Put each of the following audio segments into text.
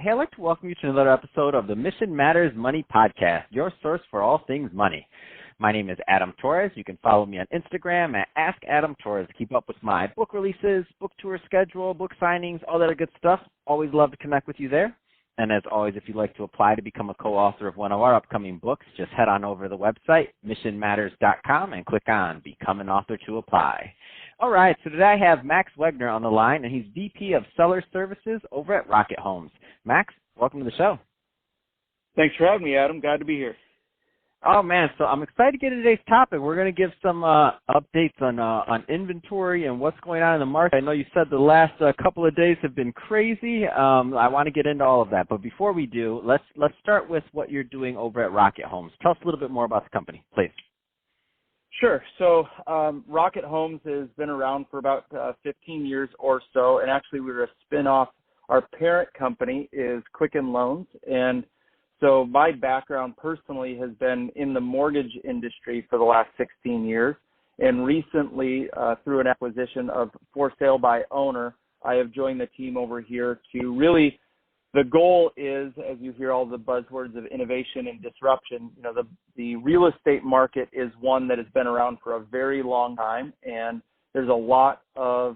Hey, I'd like to welcome you to another episode of the Mission Matters Money Podcast, your source for all things money. My name is Adam Torres. You can follow me on Instagram at AskAdamTorres to keep up with my book releases, book tour schedule, book signings, all that good stuff. Always love to connect with you there. And as always, if you'd like to apply to become a co-author of one of our upcoming books, just head on over to the website, missionmatters.com, and click on Become an Author to apply. All right, so today I have Max Wegner on the line, and he's VP of Seller Services over at Rocket Homes. Max, welcome to the show. Thanks for having me, Adam. Glad to be here. Oh, man, so I'm excited to get into today's topic. We're going to give some updates on inventory and what's going on in the market. I know you said the last couple of days have been crazy. I want to get into all of that. But before we do, let's start with what you're doing over at Rocket Homes. Tell us a little bit more about the company, please. Sure. So Rocket Homes has been around for about 15 years or so, and actually we were a spin-off. Our parent company is Quicken Loans, and so my background personally has been in the mortgage industry for the last 16 years, and recently through an acquisition of For Sale by Owner, I have joined the team over here to really, the goal is, as you hear all the buzzwords of innovation and disruption, you know, the real estate market is one that has been around for a very long time, and there's a lot of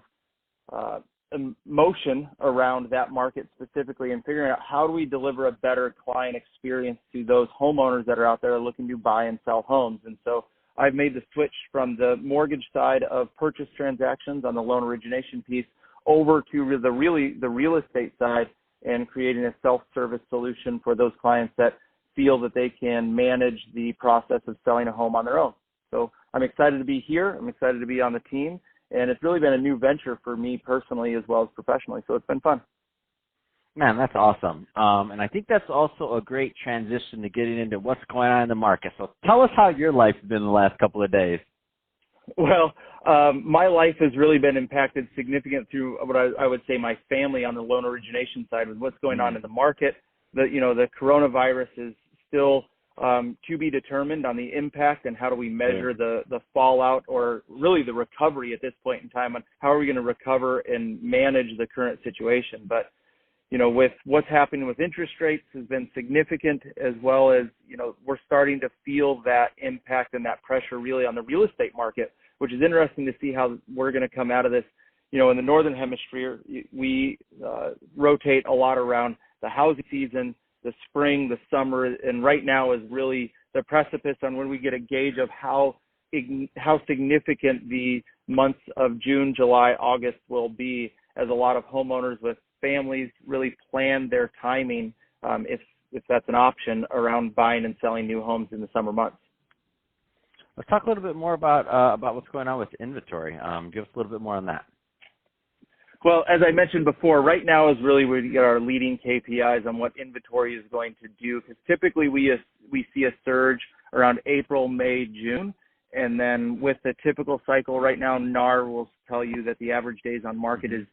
emotion around that market specifically, and figuring out how do we deliver a better client experience to those homeowners that are out there looking to buy and sell homes. And so I've made the switch from the mortgage side of purchase transactions on the loan origination piece over to the real estate side and creating a self-service solution for those clients that feel that they can manage the process of selling a home on their own. So I'm excited to be here. I'm excited to be on the team. And it's really been a new venture for me personally as well as professionally. So it's been fun. Man, that's awesome. And I think that's also a great transition to getting into what's going on in the market. So tell us how your life's been the last couple of days. Well, my life has really been impacted significantly through what I would say my family on the loan origination side with what's going on in the market. The coronavirus is still to be determined on the impact and how do we measure the fallout or really the recovery at this point in time on how are we going to recover and manage the current situation. But, you know, with what's happening with interest rates has been significant, as well as, you know, we're starting to feel that impact and that pressure really on the real estate market, which is interesting to see how we're going to come out of this. You know, in the Northern Hemisphere, we rotate a lot around the housing season, the spring, the summer, and right now is really the precipice on when we get a gauge of how significant the months of June, July, August will be, as a lot of homeowners with families really plan their timing, if that's an option, around buying and selling new homes in the summer months. Let's talk a little bit more about what's going on with inventory. Give us a little bit more on that. Well, as I mentioned before, right now is really where we get our leading KPIs on what inventory is going to do, because typically we see a surge around April, May, June, and then with the typical cycle right now, NAR will tell you that the average days on market is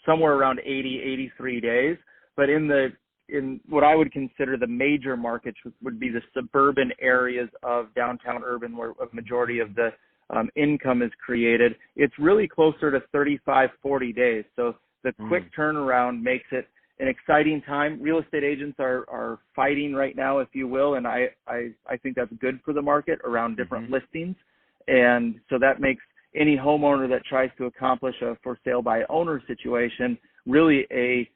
somewhere around 80, 83 days. But in what I would consider the major markets would be the suburban areas of downtown urban, where a majority of the income is created, it's really closer to 35, 40 days. So the quick turnaround makes it an exciting time. Real estate agents are fighting right now, if you will, and I think that's good for the market around different listings. And so that makes any homeowner that tries to accomplish a for sale by owner situation really a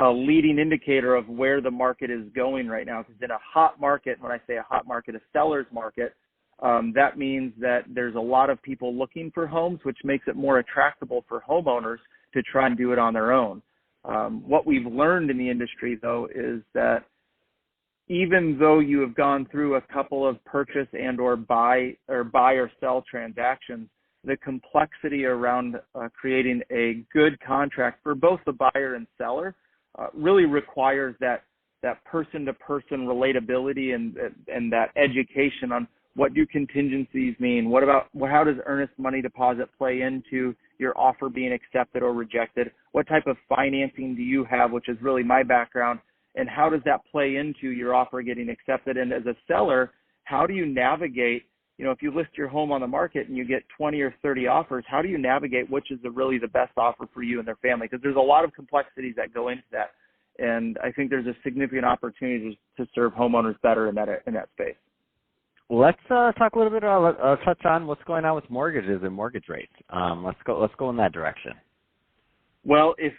leading indicator of where the market is going right now. Because in a hot market, when I say a hot market, a seller's market, that means that there's a lot of people looking for homes, which makes it more attractable for homeowners to try and do it on their own. What we've learned in the industry, though, is that even though you have gone through a couple of purchase and or buy or sell transactions, the complexity around creating a good contract for both the buyer and seller really requires that person-to-person relatability and that education on what do contingencies mean? How does earnest money deposit play into your offer being accepted or rejected? What type of financing do you have, which is really my background, and how does that play into your offer getting accepted? And as a seller, how do you navigate, you know, if you list your home on the market and you get 20 or 30 offers, how do you navigate which is really the best offer for you and their family? Because there's a lot of complexities that go into that. And I think there's a significant opportunity to serve homeowners better in that space. Let's talk a little bit about touch on what's going on with mortgages and mortgage rates. Let's go in that direction. Well, if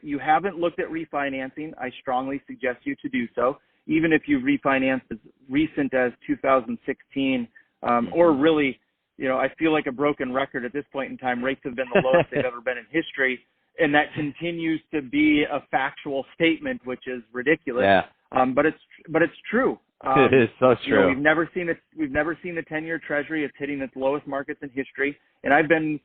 you haven't looked at refinancing, I strongly suggest you to do so. Even if you've refinanced as recent as 2016, or really, I feel like a broken record at this point in time. Rates have been the lowest they've ever been in history, and that continues to be a factual statement, which is ridiculous. Yeah. But it's true. It is so true. We've never seen the 10-year Treasury. It's hitting its lowest markets in history, and I've been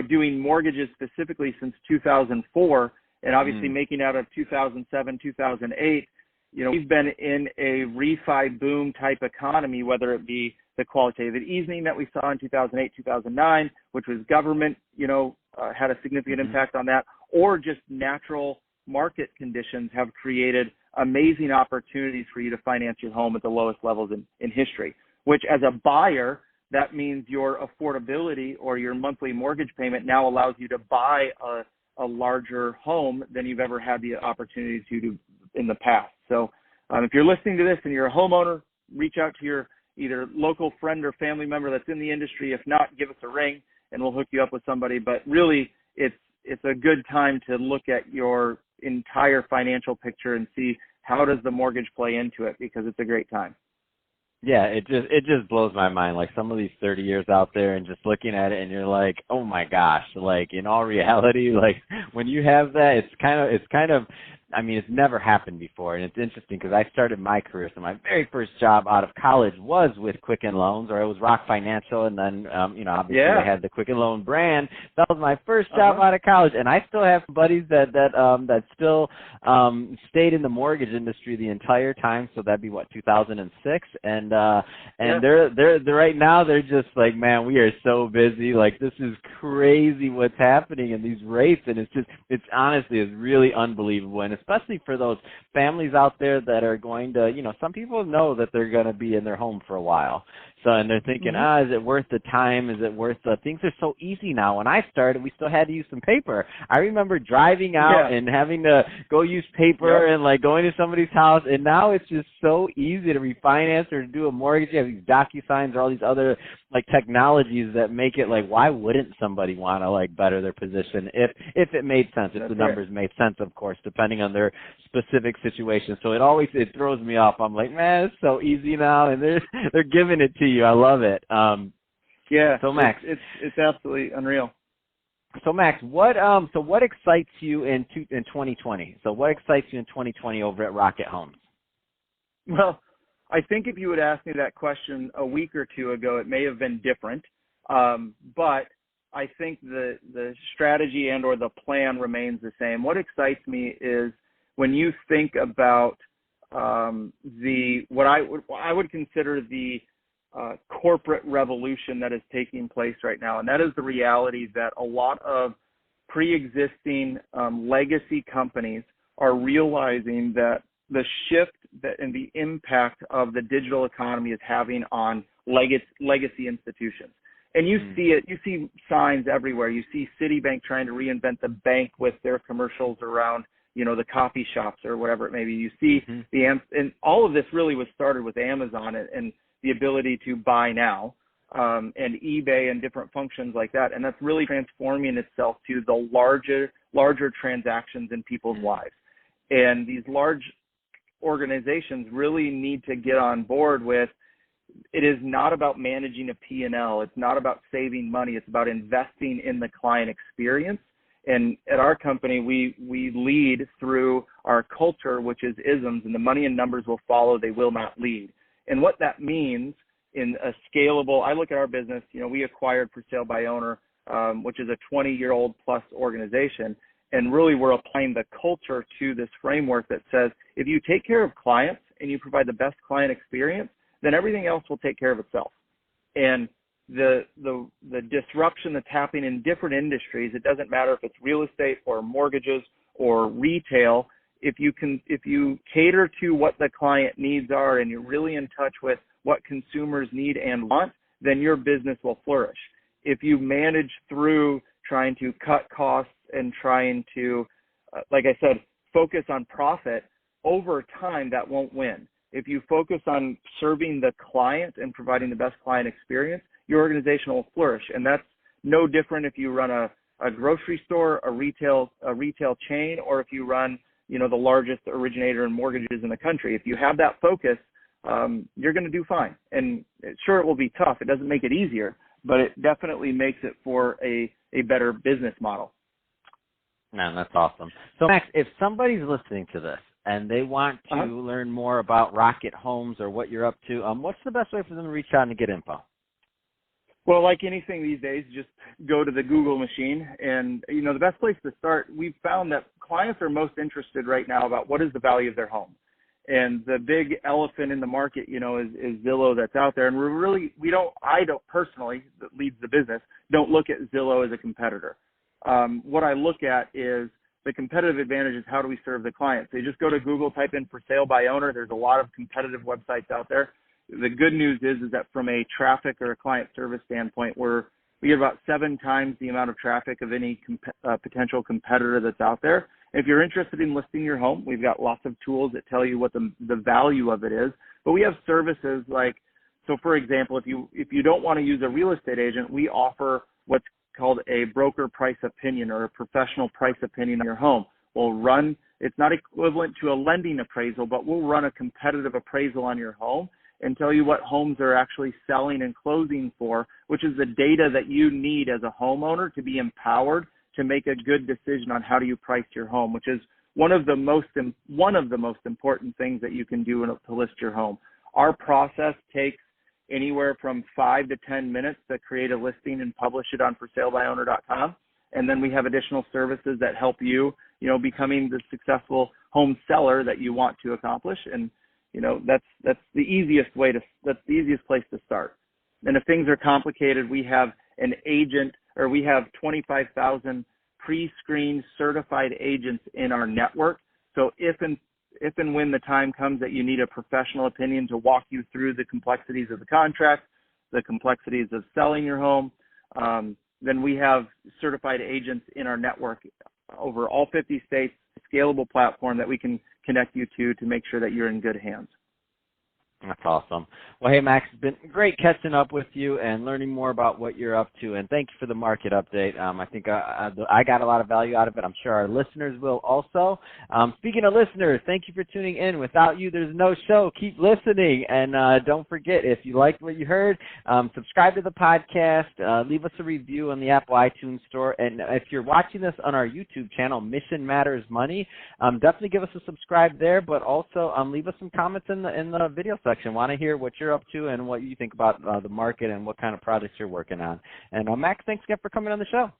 doing mortgages specifically since 2004, and obviously making out of 2007, 2008. We've been in a refi boom type economy, whether it be the qualitative easing that we saw in 2008, 2009, which was government, had a significant impact on that, or just natural market conditions have created amazing opportunities for you to finance your home at the lowest levels in history, which as a buyer, that means your affordability or your monthly mortgage payment now allows you to buy a larger home than you've ever had the opportunity to do in the past. So if you're listening to this and you're a homeowner, reach out to your either local friend or family member that's in the industry. If not, give us a ring and we'll hook you up with somebody. But really, it's a good time to look at your entire financial picture and see how does the mortgage play into it, because it's a great time. Yeah, it just blows my mind. Like some of these 30 years out there and just looking at it and you're like, oh my gosh, like in all reality, like when you have that, it's kind of, I mean, it's never happened before. And it's interesting because I started my career. So my very first job out of college was with Quicken Loans, or it was Rock Financial. And then, obviously they had the Quicken Loan brand. That was my first job out of college. And I still have buddies that still stayed in the mortgage industry the entire time. So that'd be 2006. And they're right now, they're just like, man, we are so busy. Like this is crazy what's happening in these rates. And it's honestly is really unbelievable. And especially for those families out there that are going to, some people know that they're going to be in their home for a while. So, and they're thinking, is it worth the time? Is it worth the, things are so easy now. When I started, we still had to use some paper. I remember driving out and having to go use paper and like going to somebody's house. And now it's just so easy to refinance or to do a mortgage. You have these DocuSigns or all these other like technologies that make it like, why wouldn't somebody want to like better their position if it made sense, if the numbers made sense, of course, depending on their specific situation. So it throws me off. I'm like, man, it's so easy now, and they're giving it to you. I love it. So Max, it's absolutely unreal. So Max, what excites you in 2020? So what excites you in 2020 over at Rocket Homes? Well, I think if you would ask me that question a week or two ago, it may have been different. But I think the strategy and or the plan remains the same. What excites me is when you think about what I would consider the corporate revolution that is taking place right now, and that is the reality that a lot of pre-existing legacy companies are realizing that the shift and the impact of the digital economy is having on legacy institutions. And you see it, you see signs everywhere. You see Citibank trying to reinvent the bank with their commercials around, the coffee shops or whatever it may be. You see and all of this really was started with Amazon and the ability to buy now, and eBay and different functions like that. And that's really transforming itself to the larger transactions in people's lives. And these large organizations really need to get on board with, it is not about managing a P&L. It's not about saving money. It's about investing in the client experience. And at our company, we lead through our culture, which is ISMS, and the money and numbers will follow, they will not lead. And what that means in a scalable, I look at our business, we acquired For Sale by Owner, which is a 20-year-old plus organization. And really we're applying the culture to this framework that says, if you take care of clients and you provide the best client experience, then everything else will take care of itself. And the disruption that's happening in different industries, it doesn't matter if it's real estate or mortgages or retail, if you cater to what the client needs are and you're really in touch with what consumers need and want, then your business will flourish. If you manage through trying to cut costs and trying to, like I said, focus on profit, over time that won't win. If you focus on serving the client and providing the best client experience, your organization will flourish. And that's no different if you run a grocery store, a retail chain, or if you run, the largest originator in mortgages in the country. If you have that focus, you're going to do fine. And sure, it will be tough. It doesn't make it easier, but it definitely makes it for a better business model. Man, that's awesome. So, Max, if somebody's listening to this and they want to learn more about Rocket Homes or what you're up to, what's the best way for them to reach out and get info? Well, like anything these days, just go to the Google machine. And, the best place to start, we've found that clients are most interested right now about what is the value of their home. And the big elephant in the market, is Zillow that's out there. And I don't personally, that leads the business, don't look at Zillow as a competitor. What I look at is the competitive advantage is how do we serve the client. So you just go to Google, type in for sale by owner. There's a lot of competitive websites out there. The good news is that from a traffic or a client service standpoint, we get about 7 times the amount of traffic of any potential competitor that's out there. If you're interested in listing your home, we've got lots of tools that tell you what the value of it is. But we have services like, so for example, if you don't want to use a real estate agent, we offer what's called a broker price opinion or a professional price opinion on your home. It's not equivalent to a lending appraisal, but we'll run a competitive appraisal on your home and tell you what homes are actually selling and closing for, which is the data that you need as a homeowner to be empowered to make a good decision on how do you price your home, which is one of the most important things that you can do to list your home. Our process takes anywhere from 5 to 10 minutes to create a listing and publish it on forsalebywowner.com. And then we have additional services that help you, becoming the successful home seller that you want to accomplish. And, that's the easiest place to start. And if things are complicated, we have an agent, or we have 25,000 pre-screened certified agents in our network. So if and when the time comes that you need a professional opinion to walk you through the complexities of the contract, the complexities of selling your home, then we have certified agents in our network over all 50 states, a scalable platform that we can connect you to make sure that you're in good hands. That's awesome. Well, hey, Max, it's been great catching up with you and learning more about what you're up to, and thank you for the market update. I think I got a lot of value out of it. I'm sure our listeners will also. Speaking of listeners, thank you for tuning in. Without you, there's no show. Keep listening, and don't forget, if you liked what you heard, subscribe to the podcast, leave us a review on the Apple iTunes Store, and if you're watching this on our YouTube channel, Mission Matters Money, definitely give us a subscribe there, but also leave us some comments in the video section. Want to hear what you're up to and what you think about the market and what kind of projects you're working on. And Max, thanks again for coming on the show.